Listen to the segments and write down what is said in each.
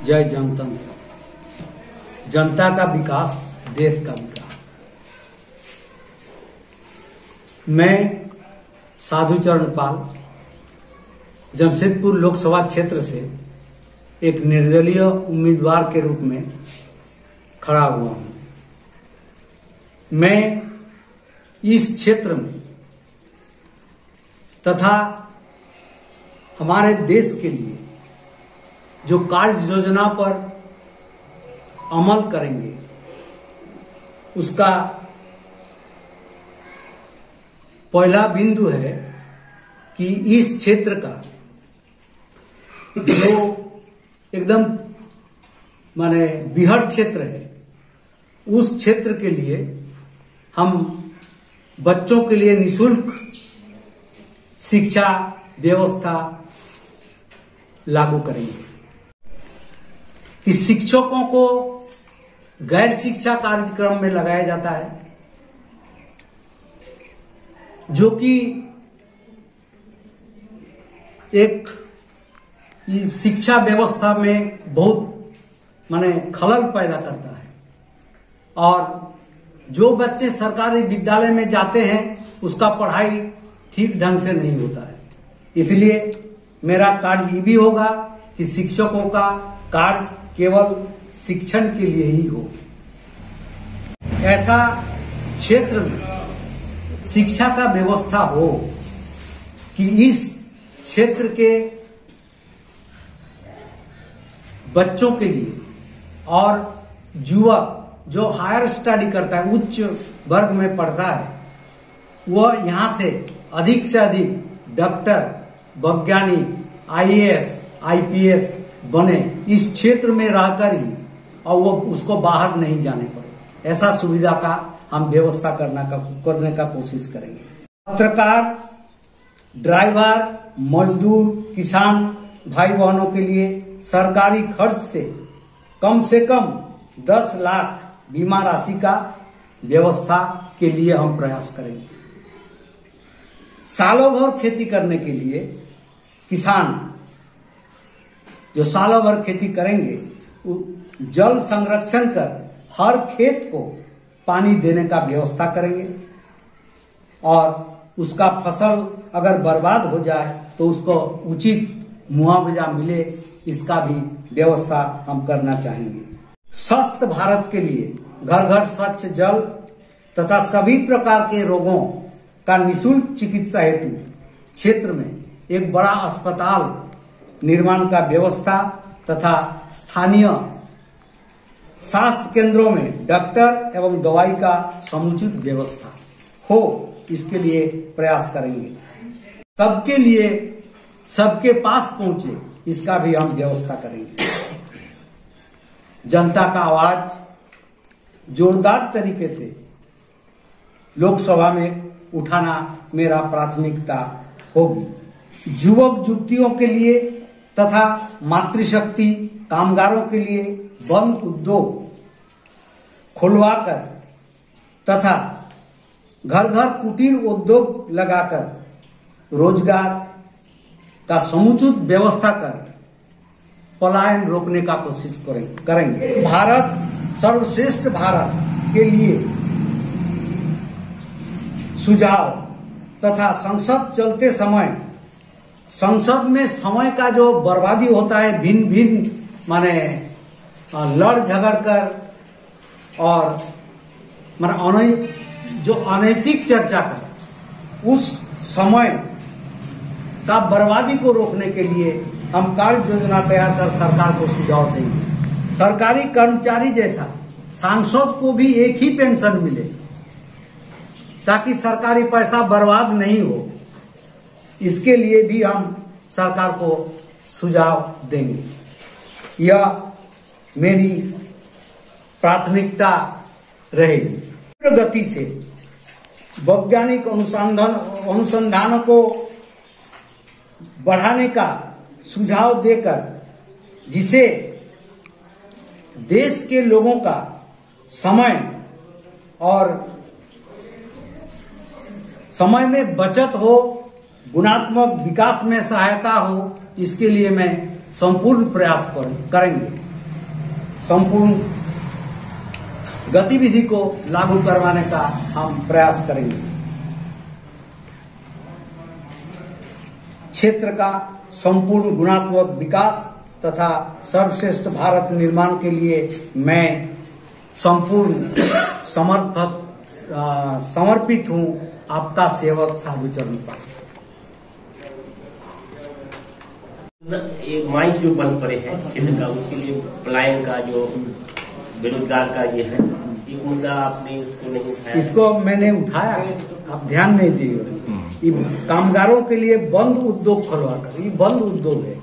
जय जनतंत्र। जनता का विकास देश का विकास। मैं साधु चरण पाल जमशेदपुर लोकसभा क्षेत्र से एक निर्दलीय उम्मीदवार के रूप में खड़ा हुआ हूं। मैं इस क्षेत्र में तथा हमारे देश के लिए जो कार्य योजना पर अमल करेंगे उसका पहला बिंदु है कि इस क्षेत्र का जो एकदम माने बृहद क्षेत्र है उस क्षेत्र के लिए हम बच्चों के लिए निःशुल्क शिक्षा व्यवस्था लागू करेंगे कि शिक्षकों को गैर शिक्षा कार्यक्रम में लगाया जाता है जो कि एक शिक्षा व्यवस्था में बहुत माने खलल पैदा करता है और जो बच्चे सरकारी विद्यालय में जाते हैं उसका पढ़ाई ठीक ढंग से नहीं होता है। इसलिए मेरा कार्य ये भी होगा कि शिक्षकों का कार्य केवल शिक्षण के लिए ही हो। ऐसा क्षेत्र में शिक्षा का व्यवस्था हो कि इस क्षेत्र के बच्चों के लिए और युवक जो हायर स्टडी करता है उच्च वर्ग में पढ़ता है वह यहां से अधिक डॉक्टर वैज्ञानिक आईएएस आईपीएस बने इस क्षेत्र में रहकर ही और वो उसको बाहर नहीं जाने पड़े। ऐसा सुविधा का हम व्यवस्था करने का कोशिश करेंगे। पत्रकार ड्राइवर मजदूर किसान भाई बहनों के लिए सरकारी खर्च से कम 10 लाख बीमा राशि का व्यवस्था के लिए हम प्रयास करेंगे। सालों भर खेती करने के लिए किसान जो सालों भर खेती करेंगे जल संरक्षण कर हर खेत को पानी देने का व्यवस्था करेंगे और उसका फसल अगर बर्बाद हो जाए तो उसको उचित मुआवजा मिले इसका भी व्यवस्था हम करना चाहेंगे। स्वस्थ भारत के लिए घर घर स्वच्छ जल तथा सभी प्रकार के रोगों का निःशुल्क चिकित्सा हेतु क्षेत्र में एक बड़ा अस्पताल निर्माण का व्यवस्था तथा स्थानीय स्वास्थ्य केंद्रों में डॉक्टर एवं दवाई का समुचित व्यवस्था हो इसके लिए प्रयास करेंगे। सबके लिए सबके पास पहुंचे इसका भी हम व्यवस्था करेंगे। जनता का आवाज जोरदार तरीके से लोकसभा में उठाना मेरा प्राथमिकता होगी। युवक युवतियों के लिए तथा मातृशक्ति कामगारों के लिए बंद उद्योग खुलवाकर तथा घर घर कुटीर उद्योग लगाकर रोजगार का समुचित व्यवस्था कर पलायन रोकने का कोशिश करेंगे। भारत सर्वश्रेष्ठ भारत के लिए सुझाव तथा संसद चलते समय संसद में समय का जो बर्बादी होता है भिन्न भिन्न माने लड़ झगड़ कर और माने जो अनैतिक चर्चा कर उस समय का बर्बादी को रोकने के लिए हम कार्य योजना तैयार कर सरकार को सुझाव देंगे। सरकारी कर्मचारी जैसा सांसद को भी एक ही पेंशन मिले ताकि सरकारी पैसा बर्बाद नहीं हो इसके लिए भी हम सरकार को सुझाव देंगे। यह मेरी प्राथमिकता रहेगी। गति से वैज्ञानिक अनुसंधानों को बढ़ाने का सुझाव देकर जिसे देश के लोगों का समय और समय में बचत हो गुणात्मक विकास में सहायता हो इसके लिए मैं संपूर्ण प्रयास करेंगे। संपूर्ण गतिविधि को लागू करवाने का हम प्रयास करेंगे। क्षेत्र का संपूर्ण गुणात्मक विकास तथा सर्वश्रेष्ठ भारत निर्माण के लिए मैं संपूर्ण समर्पित हूं। आपका सेवक साधु चरण पाल। एक माइंस जो बंद पड़े हैं क्षेत्र का, उसके लिए पलायन का, जो बेरोजगार का ये है, एक मुद्दा आपने उसको नहीं उठाया? इसको मैंने उठाया, आप ध्यान नहीं दिए। कामगारों के लिए बंद उद्योग खुलवा कर, ये बंद उद्योग है।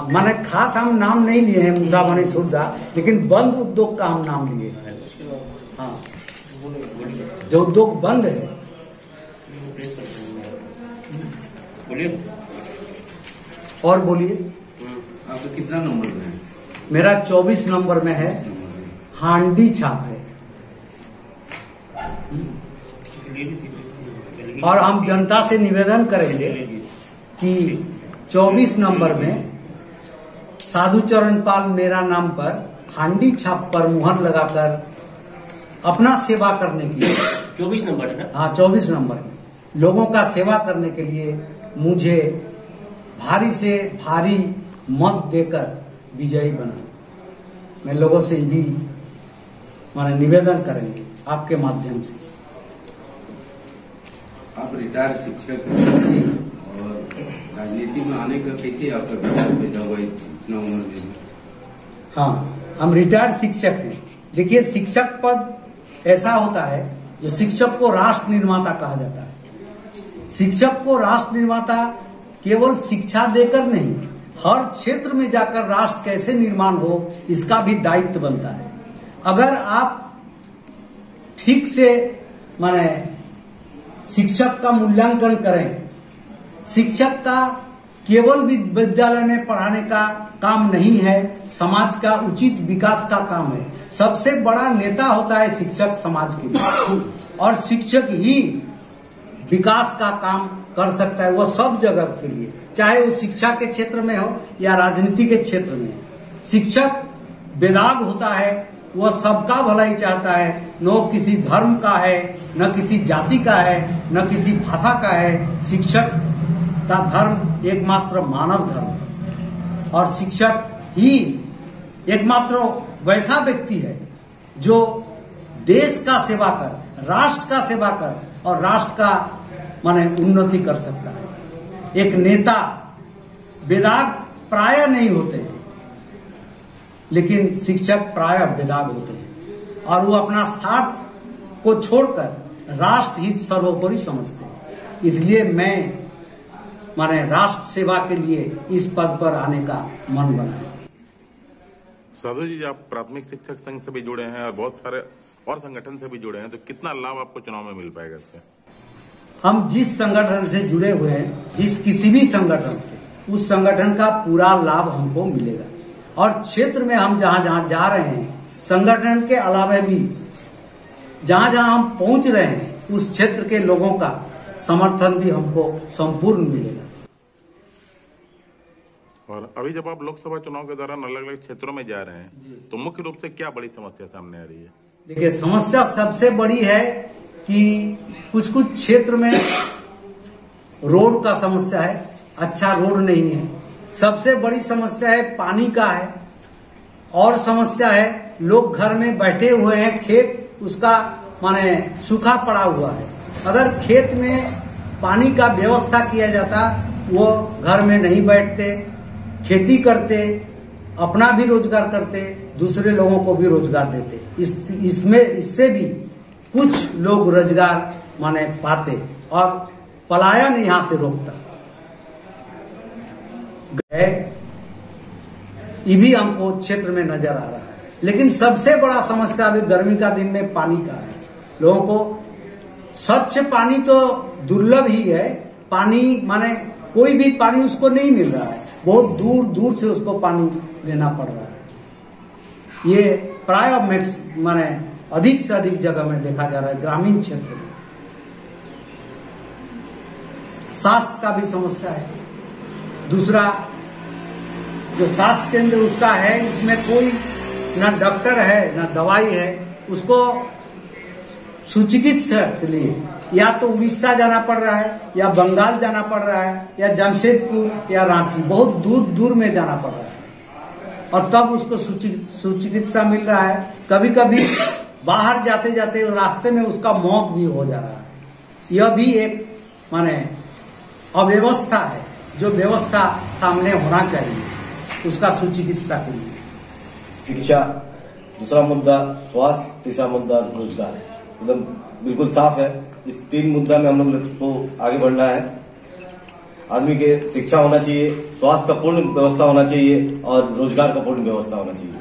मैंने खास हम नाम नहीं लिए हैं मूसा बनी सुविधा, लेकिन बंद उद्योग का हम नाम लिए हैं। हाँ, जो उद्योग बंद है। बोलिए। और बोलिए। आपका कितना नंबर में है? मेरा 24 नंबर में है, हांडी छाप है। और हम जनता से निवेदन करेंगे कि 24 नंबर में साधु चरण पाल मेरा नाम पर हांडी छाप पर मुहर लगाकर अपना सेवा करने के लिए 24 नंबर है ना? हाँ, 24 नंबर में लोगों का सेवा करने के लिए मुझे भारी से भारी मत देकर विजयी बना। मैं लोगों से भी माने निवेदन करेंगे आपके माध्यम से। आप रिटायर्ड शिक्षक हैं और राजनीति में आने का कैसे आपका विचार पैदा हुआ इतना उम्र में? हाँ, हम रिटायर्ड शिक्षक हैं। देखिए, शिक्षक पद ऐसा होता है जो शिक्षक को राष्ट्र निर्माता कहा जाता है। शिक्षक को राष्ट्र निर्माता केवल शिक्षा देकर नहीं, हर क्षेत्र में जाकर राष्ट्र कैसे निर्माण हो इसका भी दायित्व बनता है। अगर आप ठीक से माने शिक्षक का मूल्यांकन करें, शिक्षक का केवल विद्यालय में पढ़ाने का काम नहीं है, समाज का उचित विकास का काम है। सबसे बड़ा नेता होता है शिक्षक समाज के लिए, और शिक्षक ही विकास का काम कर सकता है, वो सब जगह के लिए, चाहे वो शिक्षा के क्षेत्र में हो या राजनीति के क्षेत्र में। शिक्षक बेदाग होता है, वो सबका भलाई चाहता है, न किसी धर्म का है, न किसी जाति का है, न किसी भाषा का है। शिक्षक का धर्म एकमात्र मानव धर्म है, और शिक्षक ही एकमात्र वैसा व्यक्ति है जो देश का सेवा कर, राष्ट्र का सेवा कर और राष्ट्र का माने उन्नति कर सकता है। एक नेता बेदाग प्राय नहीं होते हैं, लेकिन शिक्षक प्राय बेदाग होते हैं, और वो अपना स्वार्थ को छोड़कर राष्ट्र हित सर्वोपरि समझते हैं। इसलिए मैं माने राष्ट्र सेवा के लिए इस पद पर आने का मन बनाया। साधु जी, आप प्राथमिक शिक्षक संघ से भी जुड़े हैं और बहुत सारे और संगठन से भी जुड़े हैं, तो कितना लाभ आपको चुनाव में मिल पाएगा इससे? हम जिस संगठन से जुड़े हुए हैं, जिस किसी भी संगठन से, उस संगठन का पूरा लाभ हमको मिलेगा। और क्षेत्र में हम जहां जहां जा रहे हैं, संगठन के अलावा भी जहां जहां हम पहुंच रहे हैं, उस क्षेत्र के लोगों का समर्थन भी हमको संपूर्ण मिलेगा। और अभी जब आप लोकसभा चुनाव के दौरान अलग अलग क्षेत्रों में जा रहे हैं, तो मुख्य रूप से क्या बड़ी समस्या सामने आ रही है? देखिए, समस्या सबसे बड़ी है कि कुछ कुछ क्षेत्र में रोड का समस्या है, अच्छा रोड नहीं है। सबसे बड़ी समस्या है पानी का है, और समस्या है लोग घर में बैठे हुए हैं, खेत उसका माने सूखा पड़ा हुआ है। अगर खेत में पानी का व्यवस्था किया जाता, वो घर में नहीं बैठते, खेती करते, अपना भी रोजगार करते, दूसरे लोगों को भी रोजगार देते। इससे भी कुछ लोग रोजगार माने पाते और पलायन यहां से रोकता है। ये भी हमको क्षेत्र में नजर आ रहा है। लेकिन सबसे बड़ा समस्या अभी गर्मी का दिन में पानी का है। लोगों को स्वच्छ पानी तो दुर्लभ ही है, पानी माने कोई भी पानी उसको नहीं मिल रहा है, बहुत दूर दूर से उसको पानी लेना पड़ रहा है। ये प्राय माने अधिक से अधिक जगह में देखा जा रहा है, ग्रामीण क्षेत्र में। स्वास्थ्य का भी समस्या है। दूसरा, जो स्वास्थ्य केंद्र उसका है, उसमें कोई ना डॉक्टर है ना दवाई है, उसको सुचिकित्सा के लिए या तो उड़ीसा जाना पड़ रहा है, या बंगाल जाना पड़ रहा है, या जमशेदपुर या रांची, बहुत दूर दूर में जाना पड़ रहा है, और तब उसको सुचिकित्सा मिल रहा है। कभी कभी बाहर जाते जाते रास्ते में उसका मौत भी हो जा रहा है। यह भी एक माने अव्यवस्था है, जो व्यवस्था सामने होना चाहिए उसका सुचिकित्सा के लिए। शिक्षा, दूसरा मुद्दा स्वास्थ्य, तीसरा मुद्दा रोजगार। एकदम बिल्कुल साफ है। इस 3 मुद्दा में हम लोग को आगे बढ़ना है। आदमी के शिक्षा होना चाहिए, स्वास्थ्य का पूर्ण व्यवस्था होना चाहिए और रोजगार का पूर्ण व्यवस्था होना चाहिए।